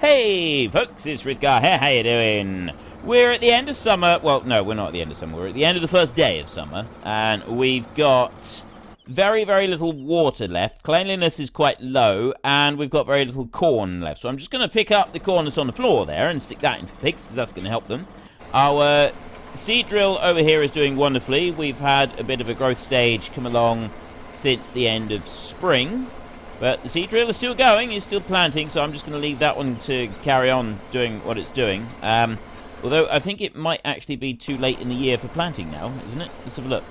Hey folks, it's Rithgar here, how you doing? We're at the end of summer, well no, we're not at the end of summer, we're at the end of the first day of summer, and we've got very little water left, cleanliness is quite low, and we've got very little corn left, so I'm just going to pick up the corn that's on the floor there and stick that in for pigs, because that's going to help them. Our seed drill over here is doing wonderfully. We've had a bit of a growth stage come along since the end of spring. But the seed drill is still going, it's still planting, so I'm just going to leave that one to carry on doing what it's doing. Although I think it might actually be too late in the year for planting now, isn't it? Let's have a look.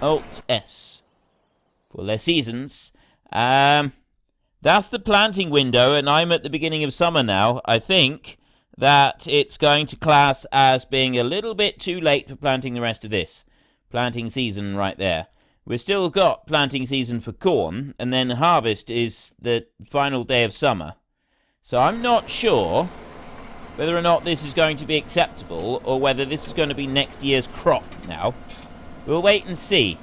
Alt-S for their seasons. That's the planting window, and I'm at the beginning of summer now. I think that it's going to class as being a little bit too late for planting the rest of this. Planting season right there. We've still got planting season for corn, and then harvest is the final day of summer. So I'm not sure whether or not this is going to be acceptable, or whether this is going to be next year's crop now. We'll wait and see.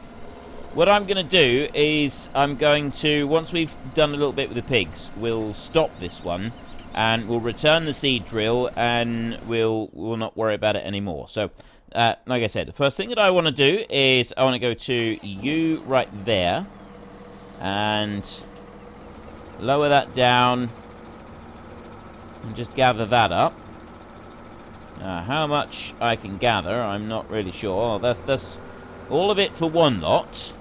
What I'm going to do is I'm going to, once we've done a little bit with the pigs, we'll stop this one, and we'll return the seed drill, and we'll not worry about it anymore. So, like I said, the first thing that I want to do is I want to go to you right there and lower that down and just gather that up. How much I can gather, I'm not really sure. That's all of it for one lot.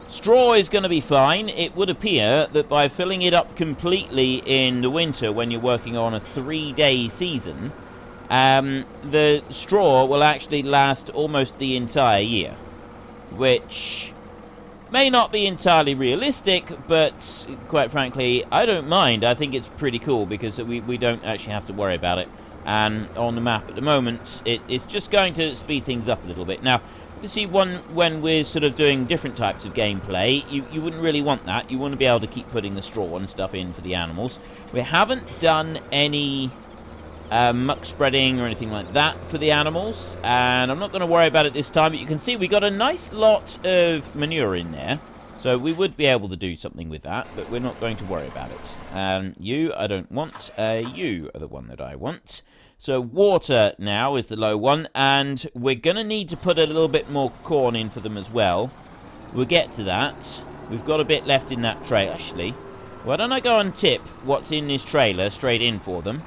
Straw is going to be fine. It would appear that by filling it up completely in the winter when you're working on a 3-day season, the straw will actually last almost the entire year, which may not be entirely realistic, but quite frankly, I don't mind. I think it's pretty cool because we don't actually have to worry about it. And on the map at the moment, it's just going to speed things up a little bit. Now, you see, when we're sort of doing different types of gameplay, you wouldn't really want that. You want to be able to keep putting the straw and stuff in for the animals. We haven't done any muck spreading or anything like that for the animals, and I'm not going to worry about it this time, but you can see we got a nice lot of manure in there, so we would be able to do something with that, but we're not going to worry about it. You I don't want, you are the one that I want. So water now is the low one, and we're going to need to put a little bit more corn in for them as well. We'll get to that. We've got a bit left in that tray, actually. Why don't I go and tip what's in this trailer straight in for them?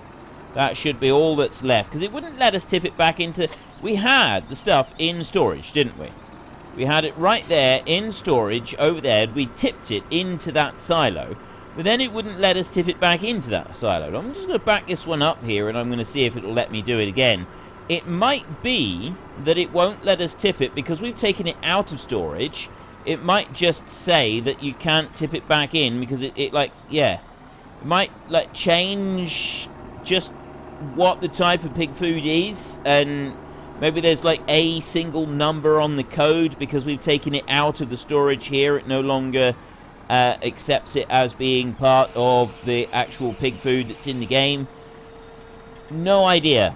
That should be all that's left, because it wouldn't let us tip it back into... We had the stuff in storage, didn't we? We had it right there in storage over there. We tipped it into that silo, but then it wouldn't let us tip it back into that silo. I'm just going to back this one up here, and I'm going to see if it'll let me do it again. It might be that it won't let us tip it because we've taken it out of storage. It might just say that you can't tip it back in because it like, yeah. It might, like, change just what the type of pig food is, and maybe there's like a single number on the code because we've taken it out of the storage here. It no longer accepts it as being part of the actual pig food that's in the game. No idea.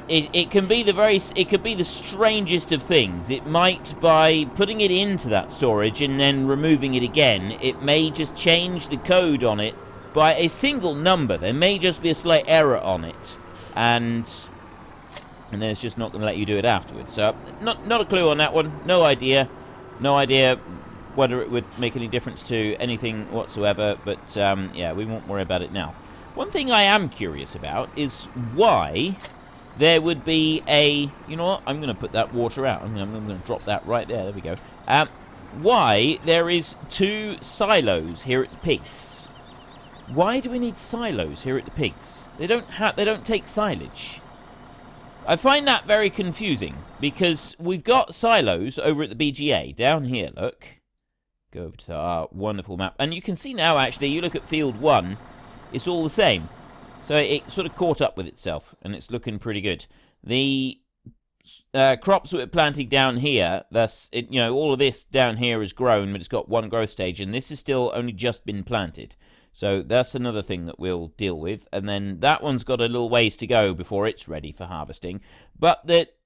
It can be it could be the strangest of things. It might, by putting it into that storage and then removing it again, it may just change the code on it by a single number. There may just be a slight error on it, and then it's just not going to let you do it afterwards. So, not a clue on that one. No idea. No idea whether it would make any difference to anything whatsoever, but yeah, we won't worry about it now. One thing I am curious about is why there would be a... You know what? I'm going to put that water out. I'm going to drop that right there. There we go. Why there is 2 silos here at the pigs. Why do we need silos here at the pigs? They don't take silage. I find that very confusing, because we've got silos over at the BGA down here, look. Go over to our wonderful map, and you can see now, actually, you look at field 1, it's all the same. So it sort of caught up with itself, and it's looking pretty good. The crops that we're planting down here, you know, all of this down here is grown, but it's got one growth stage, and this is still only just been planted. So that's another thing that we'll deal with. And then that one's got a little ways to go before it's ready for harvesting. But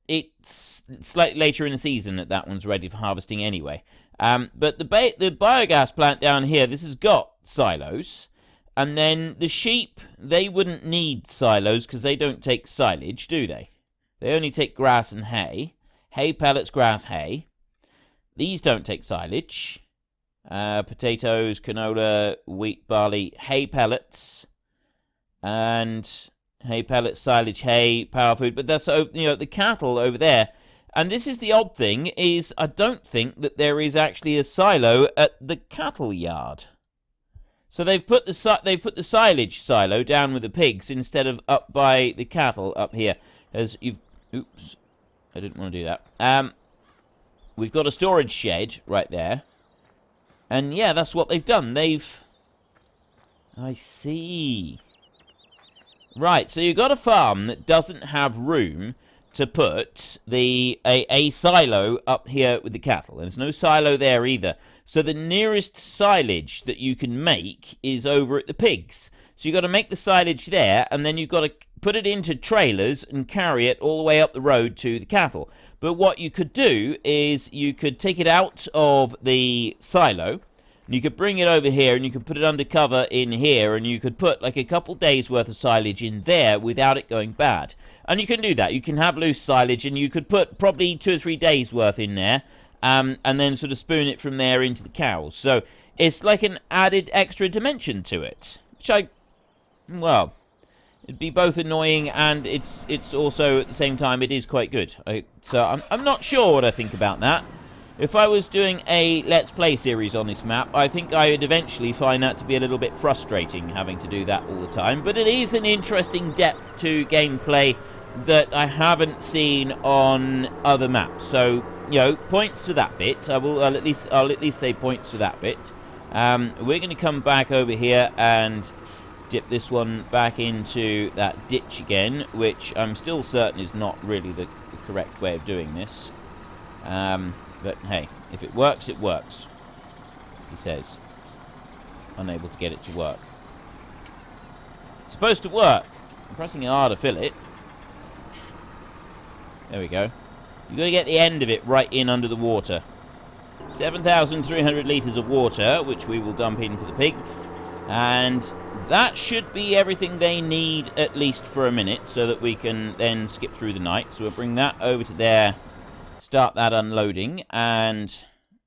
it's slightly later in the season that one's ready for harvesting anyway. But the biogas plant down here, this has got silos. And then the sheep, they wouldn't need silos because they don't take silage, do they? They only take grass and hay. Hay pellets, grass, hay. These don't take silage. Potatoes, canola, wheat, barley, hay pellets. And hay pellets, silage, hay, power food. But that's, the cattle over there. And this is the odd thing, is I don't think that there is actually a silo at the cattle yard. So they've put the silage silo down with the pigs instead of up by the cattle up here. Oops, I didn't want to do that. We've got a storage shed right there. And yeah, that's what they've done. I see. Right, so you've got a farm that doesn't have room to put a silo up here with the cattle. There's no silo there either. So the nearest silage that you can make is over at the pigs. So you've got to make the silage there, and then you've got to put it into trailers and carry it all the way up the road to the cattle. But what you could do is you could take it out of the silo, and you could bring it over here, and you could put it under cover in here, and you could put like a couple days worth of silage in there without it going bad. And you can do that. You can have loose silage, and you could put probably 2 or 3 days worth in there, and then sort of spoon it from there into the cows. So it's like an added extra dimension to it, which well, it'd be both annoying and it's also at the same time it is quite good. So I'm not sure what I think about that. If I was doing a Let's Play series on this map, I think I would eventually find that to be a little bit frustrating, having to do that all the time. But it is an interesting depth to gameplay that I haven't seen on other maps. So, points for that bit. I'll at least say points for that bit. We're going to come back over here and dip this one back into that ditch again, which I'm still certain is not really the correct way of doing this. But hey, if it works, it works, he says. Unable to get it to work. It's supposed to work. I'm pressing R to fill it. There we go. You've got to get the end of it right in under the water. 7,300 litres of water, which we will dump in for the pigs. And that should be everything they need, at least for a minute, so that we can then skip through the night. So we'll bring that over to there. Start that unloading, and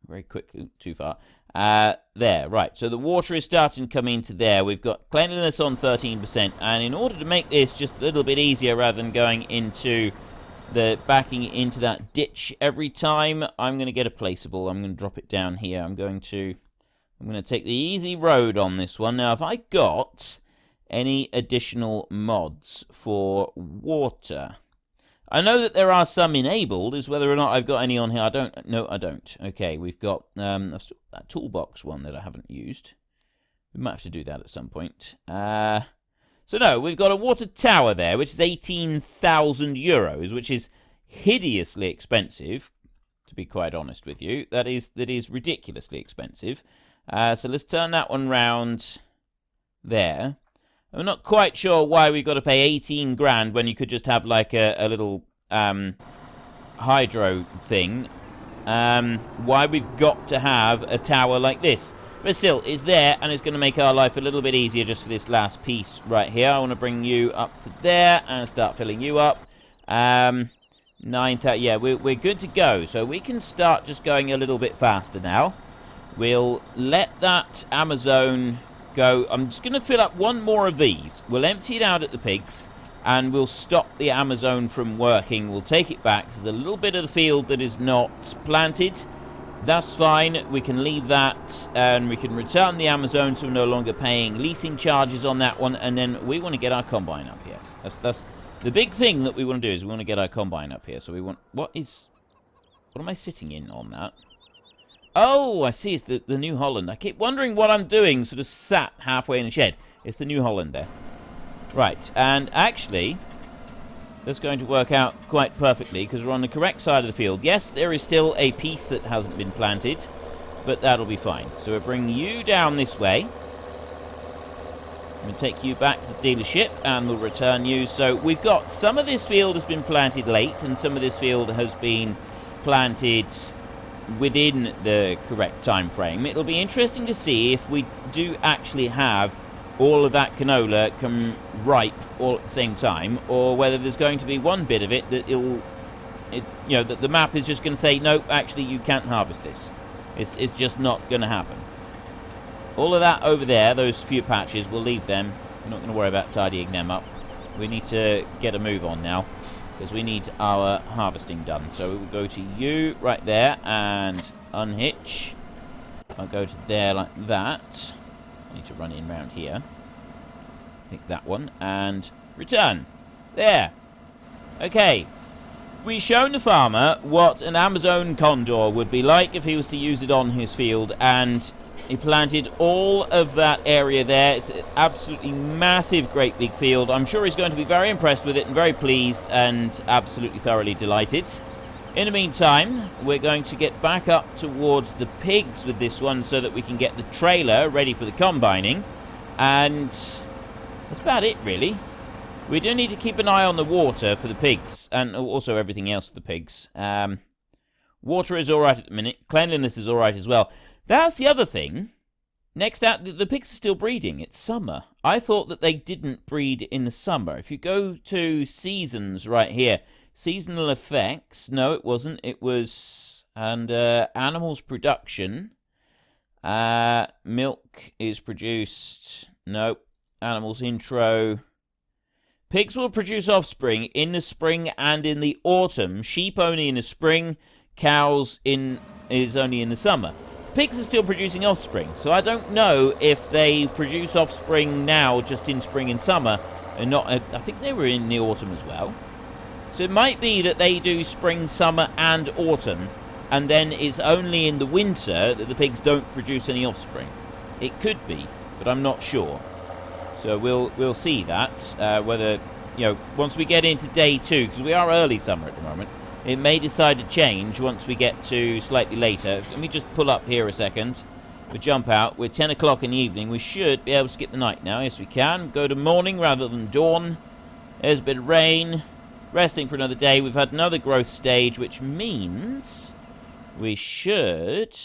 very quickly, too far. There, right. So the water is starting to come into there. We've got cleanliness on 13%, and in order to make this just a little bit easier, rather than going into backing into that ditch every time, I'm going to get a placeable. I'm going to drop it down here. I'm going to take the easy road on this one. Now, have I got any additional mods for water? I know that there are some enabled, is whether or not I've got any on here. I don't. No, I don't. Okay, we've got that toolbox one that I haven't used. We might have to do that at some point. So no, we've got a water tower there, which is 18,000 euros, which is hideously expensive, to be quite honest with you. That is ridiculously expensive. So let's turn that one round there. I'm not quite sure why we've got to pay 18 grand when you could just have like a little hydro thing. Why we've got to have a tower like this. But still, it's there, and it's going to make our life a little bit easier just for this last piece right here. I want to bring you up to there and start filling you up. 9,000, yeah, we're good to go. So we can start just going a little bit faster now. We'll let that Amazon go. I'm just going to fill up one more of these. We'll empty it out at the pigs, and we'll stop the Amazon from working. We'll take it back. There's a little bit of the field that is not planted. That's fine. We can leave that, and we can return the Amazon, so we're no longer paying leasing charges on that one. And then we want to get our combine up here. That's the big thing that we want to do, is we want to get our combine up here. So we want... What am I sitting in on that? Oh, I see. It's the New Holland. I keep wondering what I'm doing, sort of sat halfway in a shed. It's the New Holland there. Right, and actually, that's going to work out quite perfectly, because we're on the correct side of the field. Yes, there is still a piece that hasn't been planted, but that'll be fine. So we'll bring you down this way. We'll take you back to the dealership, and we'll return you. So we've got some of this field has been planted late, and some of this field has been planted within the correct time frame. It'll be interesting to see if we do actually have all of that canola can ripe all at the same time, or whether there's going to be one bit of it that that the map is just going to say, nope, actually you can't harvest this. It's just not going to happen. All of that over there, those few patches, we'll leave them. We're not going to worry about tidying them up. We need to get a move on now, because we need our harvesting done. So we'll go to you right there and unhitch. I'll go to there like that. I need to run in around here. Pick that one and return. There. Okay. We've shown the farmer what an Amazon condor would be like if he was to use it on his field, and he planted all of that area there. It's an absolutely massive, great big field. I'm sure he's going to be very impressed with it and very pleased and absolutely thoroughly delighted. In the meantime, we're going to get back up towards the pigs with this one so that we can get the trailer ready for the combining. And that's about it, really. We do need to keep an eye on the water for the pigs, and also everything else for the pigs. Water is alright at the minute. Cleanliness is alright as well. That's the other thing. Next out, the pigs are still breeding. It's summer. I thought that they didn't breed in the summer. If you go to seasons right here, seasonal effects. No, it wasn't. It was under animals production. Milk is produced. Nope. Animals intro. Pigs will produce offspring in the spring and in the autumn. Sheep only in the spring. Cows is only in the summer. Pigs are still producing offspring, so I don't know if they produce offspring now just in spring and summer, and not. I think they were in the autumn as well. So it might be that they do spring, summer, and autumn, and then it's only in the winter that the pigs don't produce any offspring. It could be, but I'm not sure. So we'll see that, whether, once we get into day 2, because we are early summer at the moment, it may decide to change once we get to slightly later. Let me just pull up here a second. We jump out. We're 10 o'clock in the evening. We should be able to skip the night now. Yes, we can. Go to morning rather than dawn. There's a bit of rain. Resting for another day. We've had another growth stage, which means we should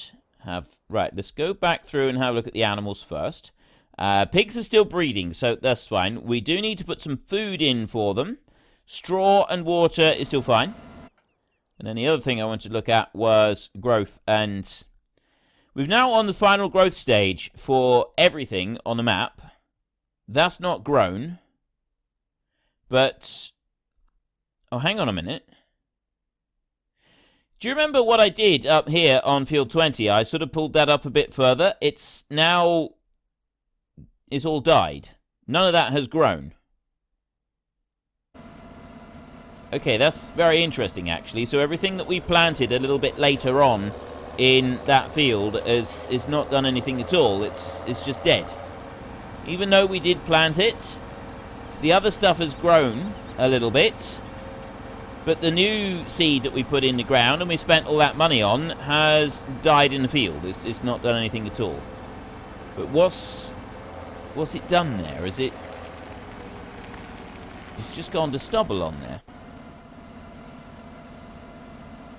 have... Right, let's go back through and have a look at the animals first. Pigs are still breeding, so that's fine. We do need to put some food in for them. Straw and water is still fine. And then the other thing I wanted to look at was growth. And we've now on the final growth stage for everything on the map. That's not grown. But... oh, hang on a minute. Do you remember what I did up here on field 20? I sort of pulled that up a bit further. It's now... it's all died. None of that has grown. Okay, that's very interesting, actually. So everything that we planted a little bit later on in that field is not done anything at all. It's just dead. Even though we did plant it, the other stuff has grown a little bit. But the new seed that we put in the ground and we spent all that money on has died in the field. It's not done anything at all. But what's it done there? It's just gone to stubble on there.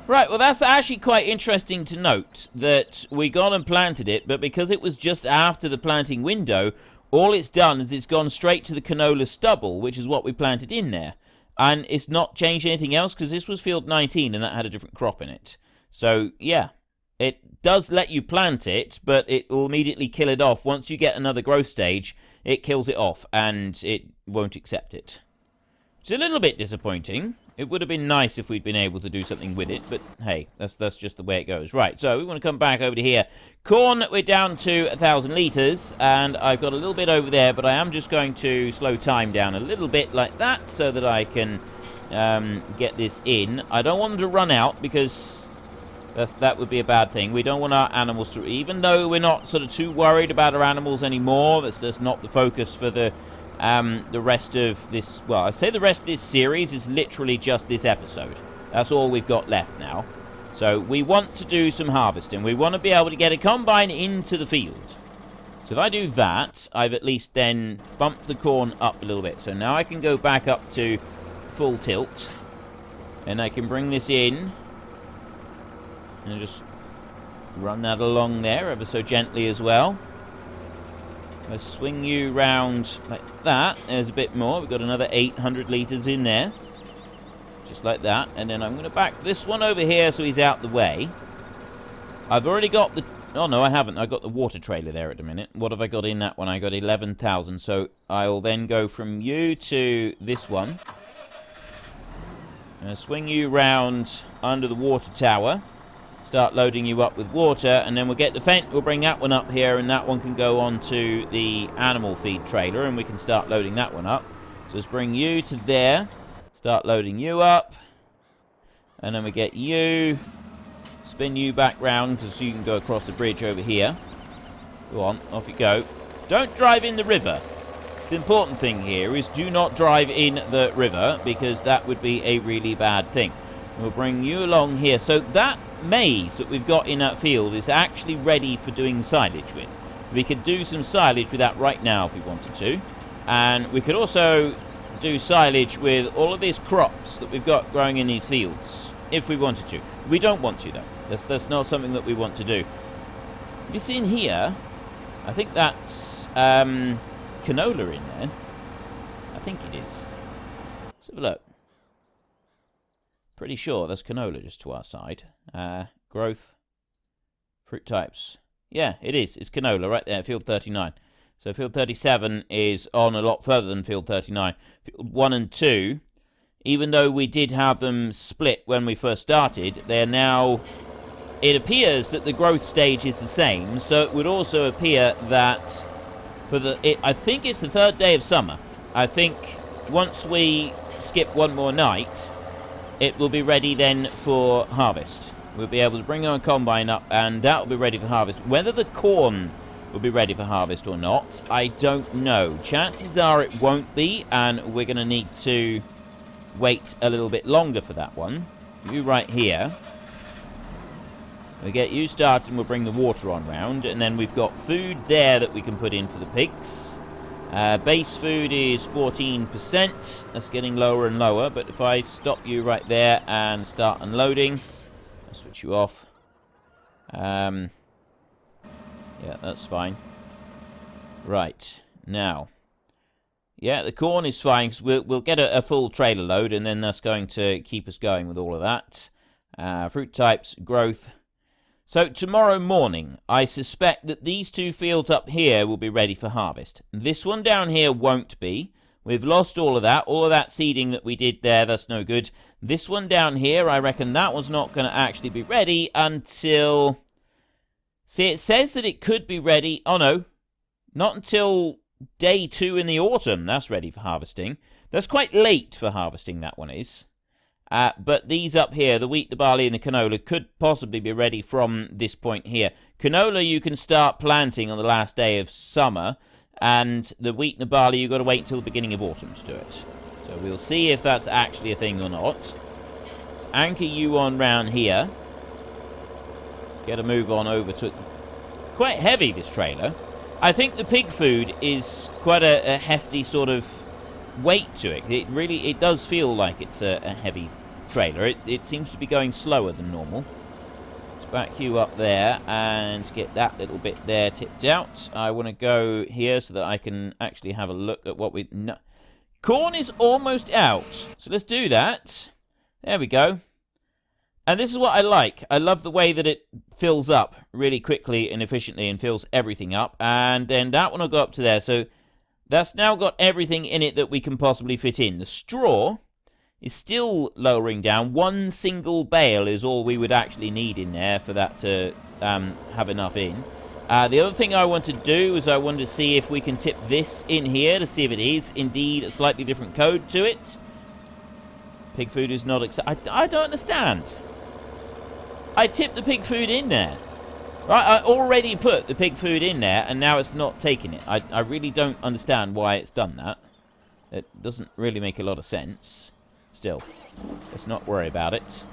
Right, well that's actually quite interesting to note that we gone and planted it, but because it was just after the planting window, all it's done is it's gone straight to the canola stubble, which is what we planted in there. And it's not changed anything else, because this was field 19 and that had a different crop in it. So, yeah, it does let you plant it, but it will immediately kill it off. Once you get another growth stage, it kills it off, and it won't accept it. It's a little bit disappointing. It would have been nice if we'd been able to do something with it, but hey, that's just the way it goes. Right, so we want to come back over to here. Corn, we're down to 1,000 litres, and I've got a little bit over there, but I am just going to slow time down a little bit like that so that I can get this in. I don't want them to run out because that would be a bad thing. We don't want our animals to... even though we're not sort of too worried about our animals anymore, that's not the focus for the rest of this... well, I'd say the rest of this series is literally just this episode. That's all we've got left now. So we want to do some harvesting. We want to be able to get a combine into the field. So if I do that, I've at least then bumped the corn up a little bit. So now I can go back up to full tilt. And I can bring this in. And just run that along there ever so gently as well. Let's swing you round like that. There's a bit more. We've got another 800 litres in there. Just like that. And then I'm going to back this one over here so he's out the way. I've already got the... Oh, no, I haven't. I got the water trailer there at the minute. What have I got in that one? I got 11,000. So I'll then go from you to this one. And swing you round under the water tower. Start loading you up with water. And then we'll get the vent. We'll bring that one up here. And that one can go onto the animal feed trailer. And we can start loading that one up. So let's bring you to there. Start loading you up. And then we get you... Spin you back round because you can go across the bridge over here. Go on, off you go. Don't drive in the river. The important thing here is do not drive in the river because that would be a really bad thing. We'll bring you along here. So that maize that we've got in that field is actually ready for doing silage with. We could do some silage with that right now if we wanted to. And we could also do silage with all of these crops that we've got growing in these fields if we wanted to. We don't want to though. That's not something that we want to do. This in here, I think that's canola in there. I think it is. Let's have a look. Pretty sure that's canola just to our side. Growth, fruit types. Yeah, it is. It's canola right there, field 39. So field 37 is on a lot further than field 39. Field 1 and 2, even though we did have them split when we first started, they're now... It appears that the growth stage is the same, so it would also appear that for the... I think it's the 3rd day of summer. I think once we skip one more night, it will be ready then for harvest. We'll be able to bring our combine up, and that will be ready for harvest. Whether the corn will be ready for harvest or not, I don't know. Chances are it won't be, and we're going to need to wait a little bit longer for that one. You right here. We get you started and we'll bring the water on round. And then we've got food there that we can put in for the pigs. Base food is 14%. That's getting lower and lower. But if I stop you right there and start unloading, I'll switch you off. Yeah, that's fine. Right. Now. Yeah, the corn is fine because we'll get a full trailer load. And then that's going to keep us going with all of that. Fruit types, growth. So tomorrow morning, I suspect that these two fields up here will be ready for harvest. This one down here won't be. We've lost all of that. All of that seeding that we did there, that's no good. This one down here, I reckon that one's not going to actually be ready until... See, it says that it could be ready... Oh, no. Not until day 2 in the autumn. That's ready for harvesting. That's quite late for harvesting, that one is. But these up here, the wheat, the barley, and the canola, could possibly be ready from this point here. Canola you can start planting on the last day of summer, and the wheat and the barley you've got to wait until the beginning of autumn to do it. So we'll see if that's actually a thing or not. Let's anchor you on round here. Get a move on over to it. Quite heavy, this trailer. I think the pig food is quite a hefty sort of weight to it. It does feel like it's a heavy trailer. It seems to be going slower than normal. Let's back you up there and get that little bit there tipped out. I want to go here so that I can actually have a look at what we... No. Corn is almost out. So let's do that. There we go. And this is what I like. I love the way that it fills up really quickly and efficiently and fills everything up. And then that one will go up to there. So that's now got everything in it that we can possibly fit in. The straw is still lowering down. One single bale is all we would actually need in there for that to have enough in. The other thing I want to do is I want to see if we can tip this in here to see if it is indeed a slightly different code to it. Pig food is not I don't understand. I tipped the pig food in there. Right, I already put the pig food in there, and now it's not taking it. I really don't understand why it's done that. It doesn't really make a lot of sense. Still, let's not worry about it.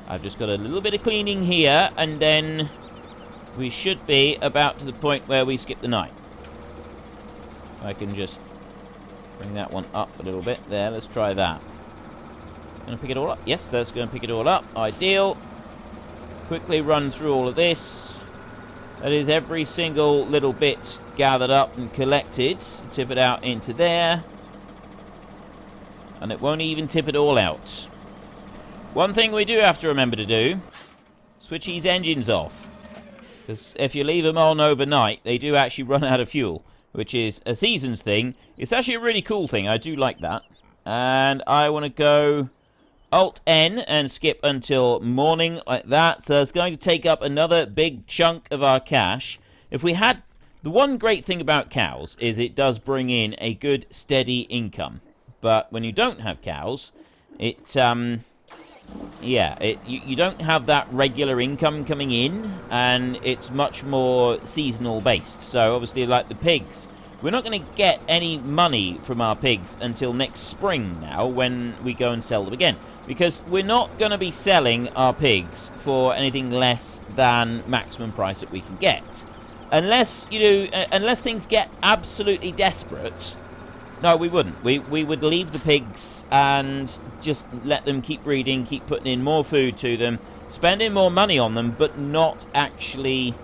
I've just got a little bit of cleaning here, and then we should be about to the point where we skip the night. I can just bring that one up a little bit. There, let's try that. Gonna pick it all up? Yes, that's gonna pick it all up. Ideal. Quickly run through all of this. That is every single little bit gathered up and collected. Tip it out into there. And it won't even tip it all out. One thing we do have to remember to do, switch these engines off. Because if you leave them on overnight, they do actually run out of fuel, which is a seasons thing. It's actually a really cool thing. I do like that. And I want to go Alt-N and skip until morning like that. So it's going to take up another big chunk of our cash. If we had... The one great thing about cows is it does bring in a good, steady income. But when you don't have cows, it... Yeah, you don't have that regular income coming in, and it's much more seasonal based. So obviously, like the pigs, we're not going to get any money from our pigs until next spring now, when we go and sell them again, because we're not going to be selling our pigs for anything less than maximum price that we can get, unless unless things get absolutely desperate. No, we wouldn't. We would leave the pigs and just let them keep breeding, keep putting in more food to them, spending more money on them, but not actually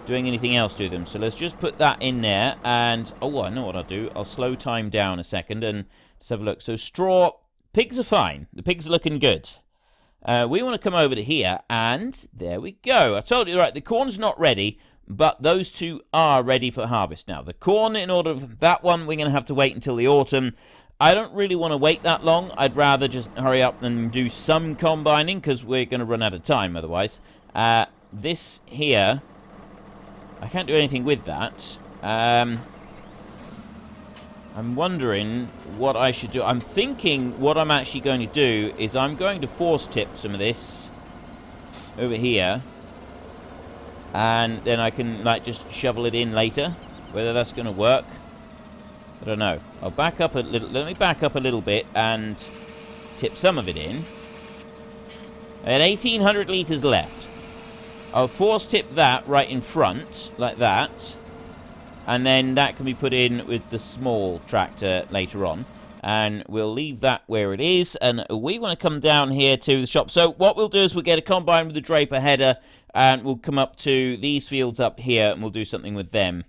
doing anything else to them. So let's just put that in there. And, oh, I know what I'll do. I'll slow time down a second and let's have a look. So straw, pigs are fine. The pigs are looking good. We want to come over to here, and there we go. I told you, right, the corn's not ready, but those two are ready for harvest now. The corn, in order for that one, we're going to have to wait until the autumn. I don't really want to wait that long. I'd rather just hurry up and do some combining, because we're going to run out of time otherwise. This here, I can't do anything with that. I'm wondering what I should do. I'm thinking what I'm actually going to do is I'm going to force tip some of this over here. And then I can, like, just shovel it in later. Whether that's going to work, I don't know. I'll back up a little. Let me back up a little bit and tip some of it in. I had 1,800 litres left. I'll force tip that right in front, like that. And then that can be put in with the small tractor later on. And we'll leave that where it is. And we want to come down here to the shop. So what we'll do is we'll get a combine with the draper header. And we'll come up to these fields up here. And we'll do something with them.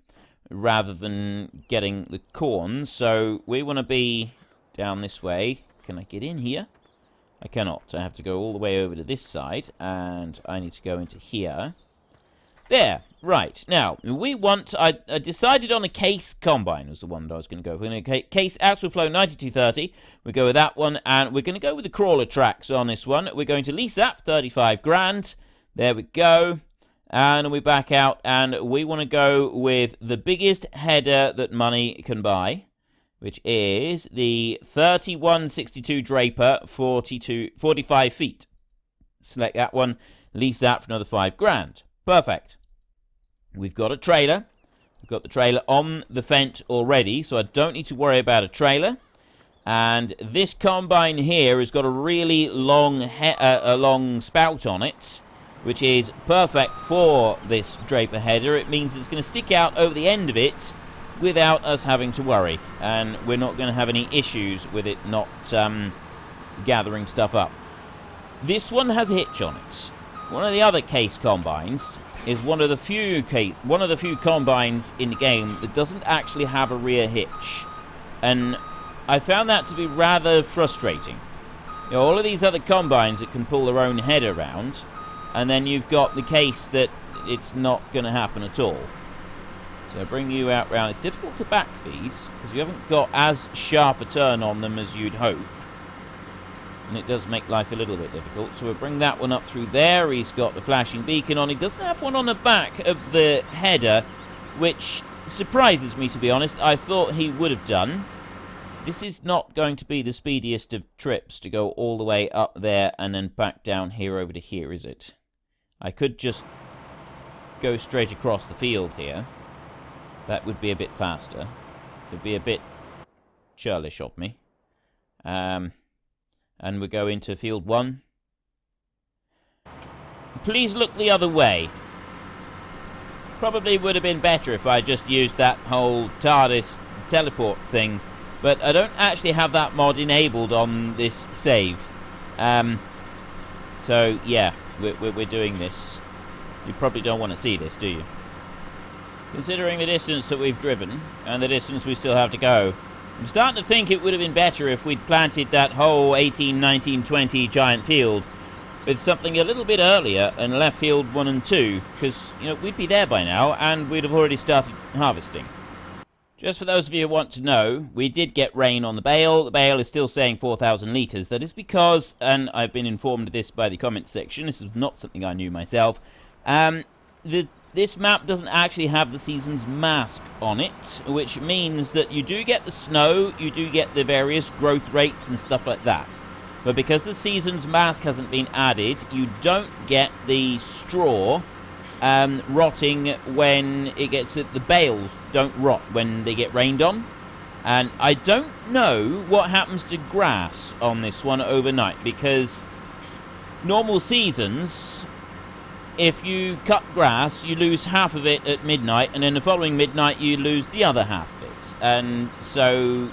Rather than getting the corn. So we want to be down this way. Can I get in here? I cannot. I have to go all the way over to this side. And I need to go into here. There, right. Now, we want... I decided on a case combine was the one that I was going to go for. We're going to case Axle Flow 9230. We go with that one, and we're going to go with the crawler tracks on this one. We're going to lease that for 35 grand. There we go. And we back out, and we want to go with the biggest header that money can buy, which is the 3162 Draper, 45 feet. Select that one, lease that for another 5 grand. Perfect. We've got a trailer. We've got the trailer on the fence already, so I don't need to worry about a trailer. And this combine here has got a really long spout on it, which is perfect for this draper header. It means it's going to stick out over the end of it without us having to worry. And we're not going to have any issues with it not gathering stuff up. This one has a hitch on it. One of the other case combines is one of the few combines in the game that doesn't actually have a rear hitch. And I found that to be rather frustrating. You know, all of these other combines that can pull their own head around, and then you've got the case that it's not going to happen at all. So I bring you out round. It's difficult to back these because you haven't got as sharp a turn on them as you'd hope. And it does make life a little bit difficult. So we'll bring that one up through there. He's got the flashing beacon on. He doesn't have one on the back of the header, which surprises me, to be honest. I thought he would have done. This is not going to be the speediest of trips to go all the way up there and then back down here over to here, is it? I could just go straight across the field here. That would be a bit faster. It would be a bit churlish of me. And we go into field 1. Please look the other way. Probably would have been better if I just used that whole TARDIS teleport thing. But I don't actually have that mod enabled on this save. So, yeah, we're doing this. You probably don't want to see this, do you? considering the distance that we've driven and the distance we still have to go. I'm starting to think it would have been better if we'd planted that whole 18, 19, 20 giant field with something a little bit earlier and left field 1 and 2, because, you know, we'd be there by now and we'd have already started harvesting. Just for those of you who want to know, we did get rain on the bale. The bale is still saying 4,000 litres. That is because, and I've been informed of this by the comments section, this is not something I knew myself, this map doesn't actually have the season's mask on it, which means that you do get the snow, you do get the various growth rates and stuff like that. But because the season's mask hasn't been added, you don't get the straw rotting when it gets... The bales don't rot when they get rained on. And I don't know what happens to grass on this one overnight, because normal seasons, if you cut grass, you lose half of it at midnight, and then the following midnight you lose the other half of it. And so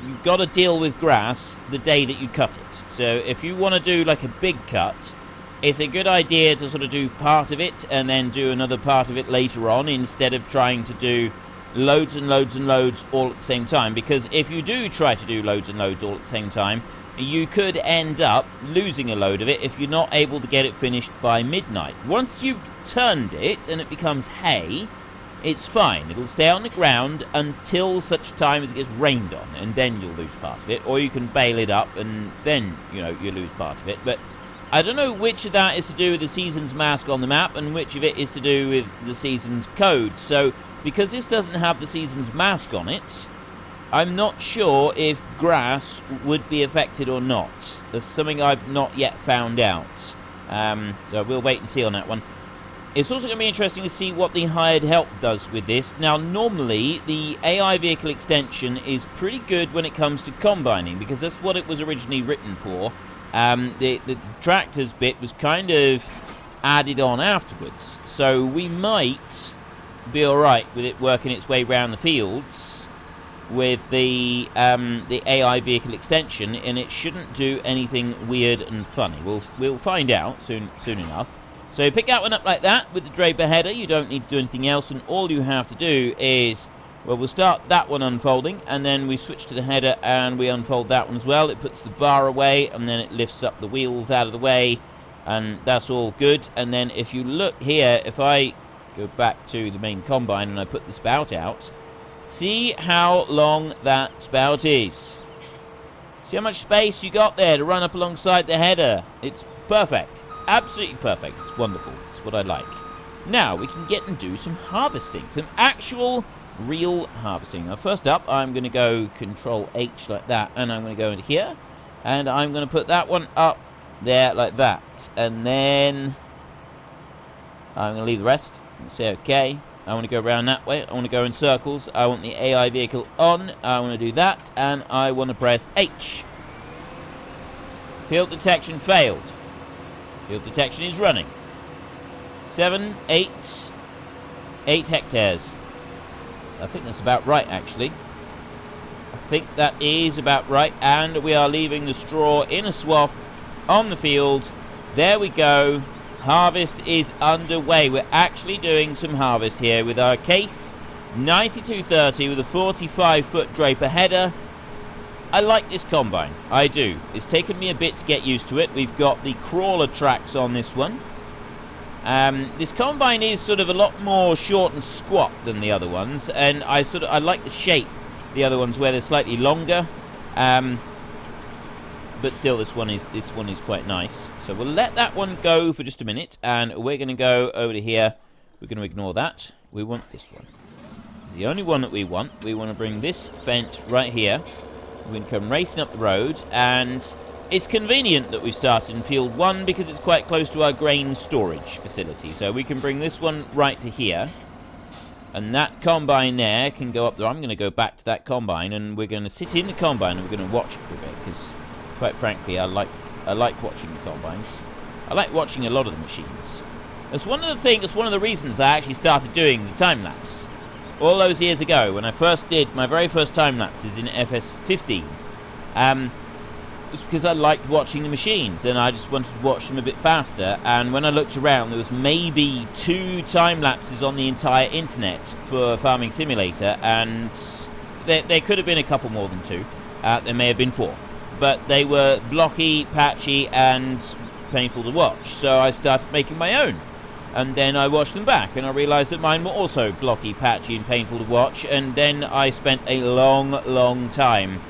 you've got to deal with grass the day that you cut it. So if you want to do like a big cut, it's a good idea to sort of do part of it and then do another part of it later on, instead of trying to do loads and loads and loads all at the same time. Because if you do try to do loads and loads all at the same time, you could end up losing a load of it if you're not able to get it finished by midnight. Once you've turned it and it becomes hay, it's fine. It'll stay on the ground until such time as it gets rained on, and then you'll lose part of it. Or you can bale it up and then, you know, you lose part of it. But I don't know which of that is to do with the season's mask on the map and which of it is to do with the season's code. So, because this doesn't have the season's mask on it, I'm not sure if grass would be affected or not. There's something I've not yet found out. So we'll wait and see on that one. It's also going to be interesting to see what the hired help does with this. Now, normally, the AI vehicle extension is pretty good when it comes to combining, because that's what it was originally written for. The tractors bit was kind of added on afterwards. So we might be alright with it working its way around the fields with the AI vehicle extension, and it shouldn't do anything weird and funny. We'll find out soon enough. So pick that one up like that with the draper header. You don't need to do anything else, and all you have to do is, well, we'll start that one unfolding, and then we switch to the header and we unfold that one as well. It puts the bar away, and then it lifts up the wheels out of the way, and that's all good. And then if you look here, if I go back to the main combine and I put the spout out, see how long that spout is. See how much space you got there to run up alongside the header. It's perfect. It's absolutely perfect. It's wonderful. It's what I like. Now we can get and do some harvesting. Some actual, real harvesting. Now first up, I'm going to go Control H like that. And I'm going to go into here. And I'm going to put that one up there like that. And then I'm going to leave the rest and say okay. I want to go around that way. I want to go in circles. I want the AI vehicle on. I want to do that. And I want to press H. Field detection failed. Field detection is running. 8 hectares. I think that's about right, actually. I think that is about right. And we are leaving the straw in a swath on the field. There we go. Harvest is underway. We're actually doing some harvest here with our case 9230 with a 45-foot draper header. I like this combine. I do. It's taken me a bit to get used to it. We've got the crawler tracks on this one. This combine is sort of a lot more short and squat than the other ones, and I like the shape. The other ones where they're slightly longer. But still, this one is quite nice. So we'll let that one go for just a minute, and we're going to go over to here. We're going to ignore that. We want this one. It's the only one that we want. We want to bring this fence right here. We're going to come racing up the road, and it's convenient that we started in field 1 because it's quite close to our grain storage facility. So we can bring this one right to here, and that combine there can go up there. I'm going to go back to that combine, and we're going to sit in the combine, and we're going to watch it for a bit because, quite frankly, I like watching the combines. I like watching a lot of the machines. That's one of the reasons I actually started doing the time lapse. All those years ago, when I first did my very first time lapses in FS17, was because I liked watching the machines, and I just wanted to watch them a bit faster. And when I looked around, there was maybe 2 time lapses on the entire internet for Farming Simulator, and there could have been a couple more than 2. There may have been 4, but they were blocky, patchy, and painful to watch. So I started making my own, and then I watched them back, and I realised that mine were also blocky, patchy, and painful to watch. And then I spent a long time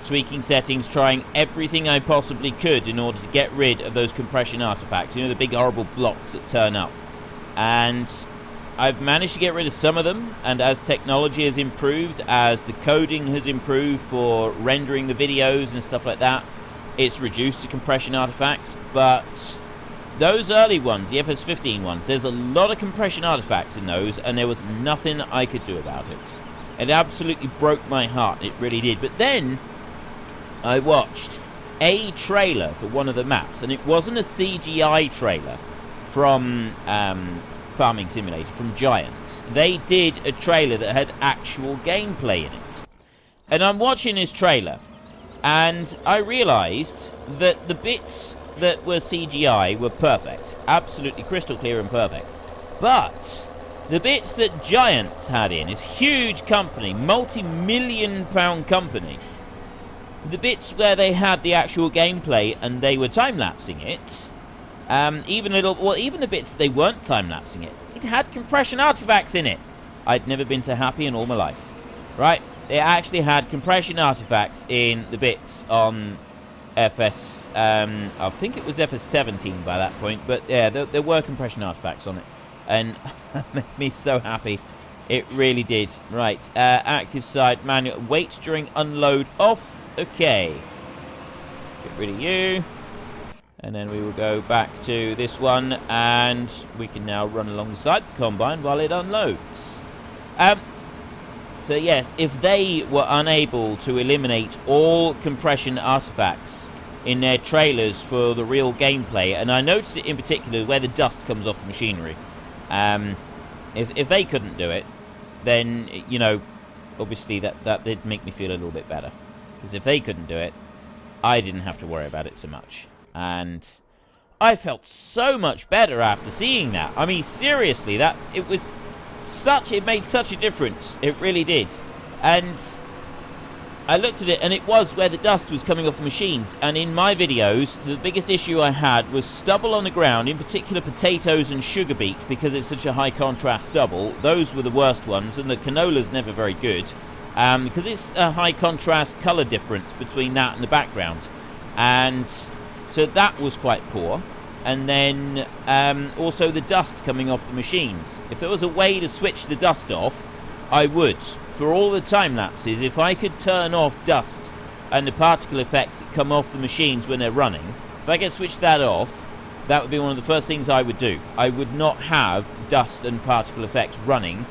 tweaking settings, trying everything I possibly could in order to get rid of those compression artifacts, you know, the big horrible blocks that turn up. And I've managed to get rid of some of them, and as technology has improved, as the coding has improved for rendering the videos and stuff like that, it's reduced the compression artifacts. But those early ones, the FS17 ones, there's a lot of compression artifacts in those, and there was nothing I could do about it. It absolutely broke my heart, it really did. But then I watched a trailer for one of the maps, and it wasn't a CGI trailer from Farming Simulator, from Giants. They did a trailer that had actual gameplay in it. And I'm watching this trailer, and I realised that the bits that were CGI were perfect. Absolutely crystal clear and perfect. But the bits that Giants had in, this huge company, multi-million pound company, the bits where they had the actual gameplay and they were time-lapsing it, even the bits that they weren't time-lapsing it, it had compression artifacts in it. I'd never been so happy in all my life. Right? It actually had compression artifacts in the bits on FS, I think it was FS17 by that point, but yeah, there were compression artifacts on it, and that made me so happy. It really did. Right, active side, manual, wait during unload off. Okay, get rid of you, and then we will go back to this one, and we can now run alongside the combine while it unloads. So yes, if they were unable to eliminate all compression artifacts in their trailers for the real gameplay, and I noticed it in particular where the dust comes off the machinery, if they couldn't do it, then, you know, obviously that did make me feel a little bit better. Because if they couldn't do it, I didn't have to worry about it so much. And I felt so much better after seeing that. I mean, seriously, it made such a difference. It really did. And I looked at it, and it was where the dust was coming off the machines. And in my videos, the biggest issue I had was stubble on the ground, in particular potatoes and sugar beet, because it's such a high contrast stubble. Those were the worst ones, and the canola's never very good. Because it's a high contrast colour difference between that and the background, and so that was quite poor. And then also the dust coming off the machines. If there was a way to switch the dust off, I would. For all the time lapses, if I could turn off dust and the particle effects that come off the machines when they're running, if I could switch that off, that would be one of the first things I would do. I would not have dust and particle effects running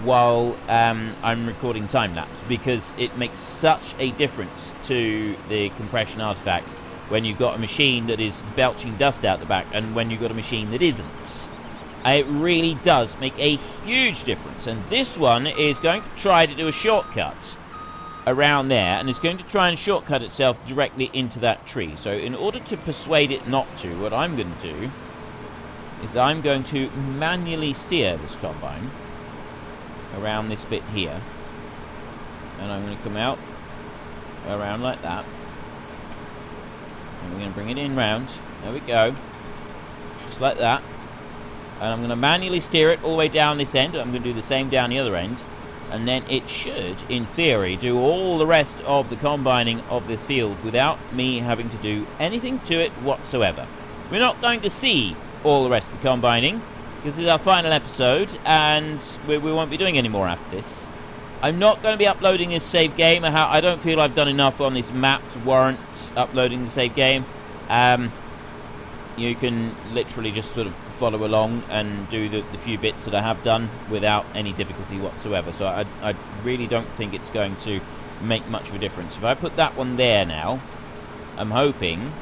while I'm recording time-lapse, because it makes such a difference to the compression artifacts when you've got a machine that is belching dust out the back and when you've got a machine that isn't. It really does make a huge difference, and this one is going to try to do a shortcut around there, and it's going to try and shortcut itself directly into that tree. So in order to persuade it not to, what I'm going to do is I'm going to manually steer this combine around this bit here, and I'm going to come out around like that, and we're going to bring it in round. There we go, just like that. And I'm going to manually steer it all the way down this end. I'm going to do the same down the other end, and then it should, in theory, do all the rest of the combining of this field without me having to do anything to it whatsoever. We're not going to see all the rest of the combining, because this is our final episode, and we won't be doing any more after this. I'm not going to be uploading this save game. I don't feel I've done enough on this map to warrant uploading the save game. You can literally just sort of follow along and do the few bits that I have done without any difficulty whatsoever. So I really don't think it's going to make much of a difference. If I put that one there now, I'm hoping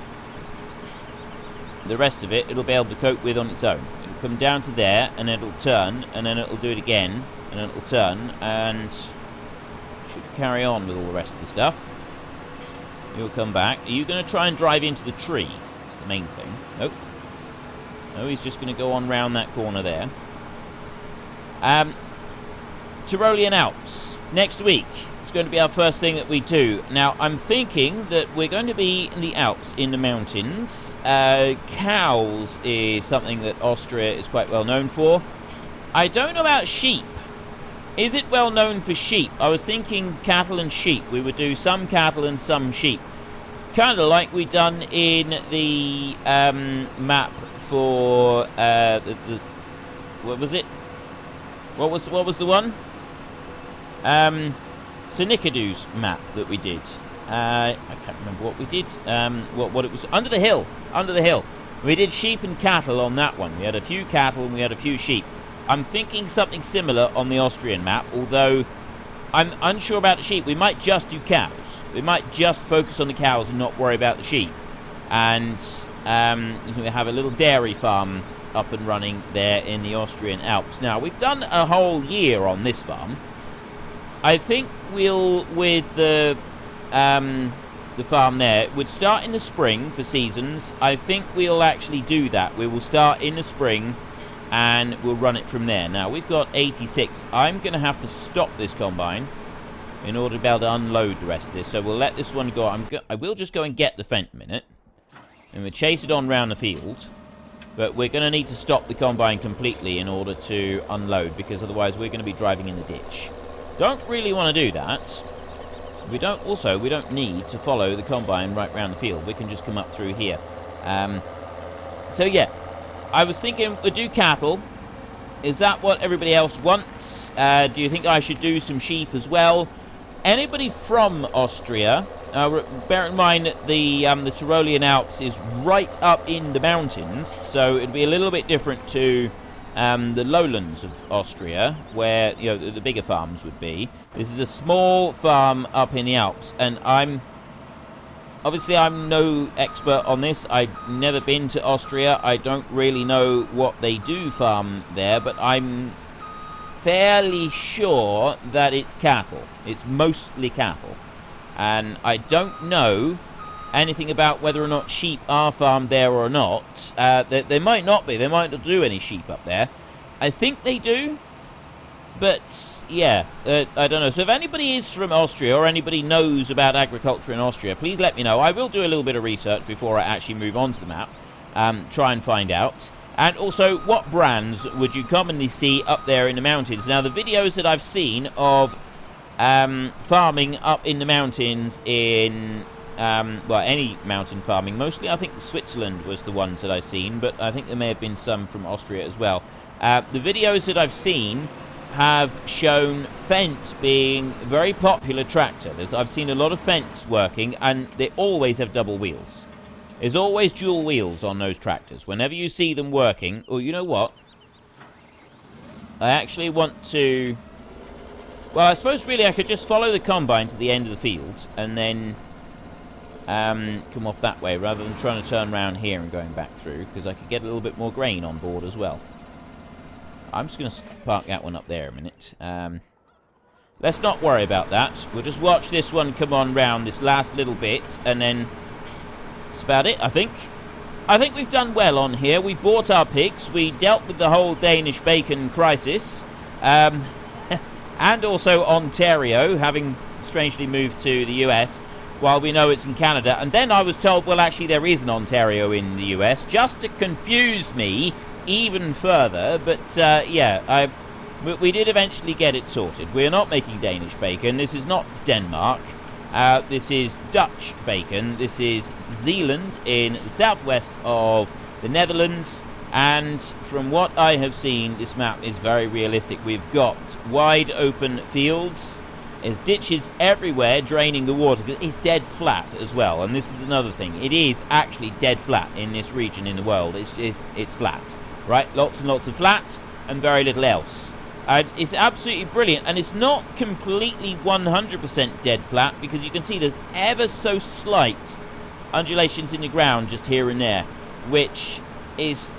the rest of it'll be able to cope with on its own. It'll come down to there, and it'll turn, and then it'll do it again, and then it'll turn, and should carry on with all the rest of the stuff. He'll come back. Are you going to try and drive into the tree? That's the main thing. Nope. No, he's just going to go on round that corner there. Tyrolean Alps. Next week. It's going to be our first thing that we do. Now, I'm thinking that we're going to be in the Alps, in the mountains. Cows is something that Austria is quite well known for. I don't know about sheep. Is it well known for sheep? I was thinking cattle and sheep. We would do some cattle and some sheep. Kind of like we done in the map for what was it? What was the one? Sinikadu's map that we did. I can't remember what we did. What it was. Under the hill. Under the hill. We did sheep and cattle on that one. We had a few cattle and we had a few sheep. I'm thinking something similar on the Austrian map, although I'm unsure about the sheep. We might just do cows. We might just focus on the cows and not worry about the sheep. And we have a little dairy farm up and running there in the Austrian Alps. Now, we've done a whole year on this farm. I think we'll, with the farm there, it would start in the spring for seasons. I think we'll actually do that. We will start in the spring and we'll run it from there. Now, we've got 86. I'm going to have to stop this combine in order to be able to unload the rest of this. So we'll let this one go. I will just go and get the Fent a minute. And we'll chase it on round the field. But we're going to need to stop the combine completely in order to unload, because otherwise we're going to be driving in the ditch. Don't really want to do that. We don't need to follow the combine right round the field. We can just come up through here. So yeah. I was thinking we'd do cattle. Is that what everybody else wants? Do you think I should do some sheep as well? Anybody from Austria? Bear in mind that the Tyrolean Alps is right up in the mountains, so it'd be a little bit different to the lowlands of Austria, where the bigger farms would be. This is a small farm up in the Alps, and Obviously, I'm no expert on this. I've never been to Austria. I don't really know what they do farm there, but I'm fairly sure that it's cattle. It's mostly cattle. And I don't know anything about whether or not sheep are farmed there or not. They might not be. They might not do any sheep up there. I think they do. But, yeah, I don't know. So if anybody is from Austria or anybody knows about agriculture in Austria, please let me know. I will do a little bit of research before I actually move on to the map. Try and find out. And also, what brands would you commonly see up there in the mountains? Now, the videos that I've seen of farming up in the mountains in, well, any mountain farming, mostly I think Switzerland was the ones that I've seen, but I think there may have been some from Austria as well. The videos that I've seen have shown Fent being a very popular tractor. I've seen a lot of Fents working, and they always have double wheels. There's always dual wheels on those tractors. Whenever you see them working, or you know what? I actually want to... Well, I suppose really I could just follow the combine to the end of the field, and then come off that way, rather than trying to turn around here and going back through, because I could get a little bit more grain on board as well. I'm just going to park that one up there a minute. Let's not worry about that. We'll just watch this one come on round this last little bit, and then that's about it, I think. I think we've done well on here. We bought our pigs. We dealt with the whole Danish bacon crisis. And also Ontario, having strangely moved to the US, while we know it's in Canada. And then I was told, well, actually, there is an Ontario in the US, just to confuse me even further. But yeah, we did eventually get it sorted. We're not making Danish bacon. This is not Denmark. This is Dutch bacon. This is Zeeland in the southwest of the Netherlands. And from what I have seen, this map is very realistic. We've got wide open fields. There's ditches everywhere draining the water. It's dead flat as well. And this is another thing. It is actually dead flat in this region in the world. It's flat. Right? Lots and lots of flat and very little else. It's absolutely brilliant. And it's not completely 100% dead flat, because you can see there's ever so slight undulations in the ground just here and there, which is,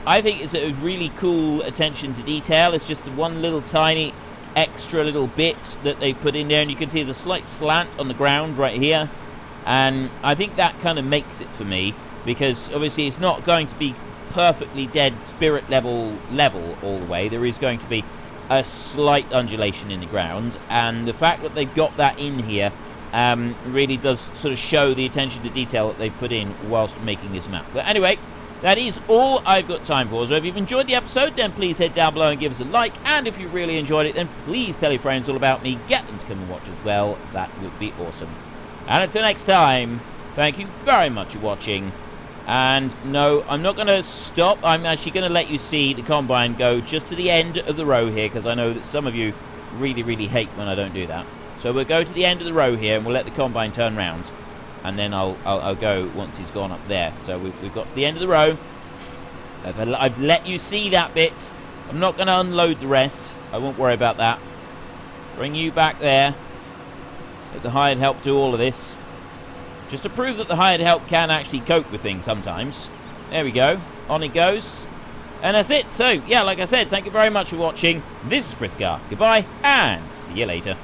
I think, is a really cool attention to detail. It's just one little tiny extra little bit that they've put in there, and you can see there's a slight slant on the ground right here. And I think that kind of makes it for me, because obviously it's not going to be perfectly dead spirit level all the way. There is going to be a slight undulation in the ground, and the fact that they've got that in here really does sort of show the attention to detail that they've put in whilst making this map. But anyway, that is all I've got time for. So if you've enjoyed the episode, then please head down below and give us a like. And if you really enjoyed it, then please tell your friends all about me. Get them to come and watch as well. That would be awesome. And until next time, thank you very much for watching. And no, I'm not going to stop. I'm actually going to let you see the combine go just to the end of the row here, because I know that some of you really, really hate when I don't do that. So we'll go to the end of the row here, and we'll let the combine turn round. And then I'll go once he's gone up there. So we've got to the end of the row. I've let you see that bit. I'm not going to unload the rest. I won't worry about that. Bring you back there. Let the hired help do all of this. Just to prove that the hired help can actually cope with things sometimes. There we go. On it goes. And that's it. So, yeah, like I said, thank you very much for watching. This is Frithgar. Goodbye, and see you later.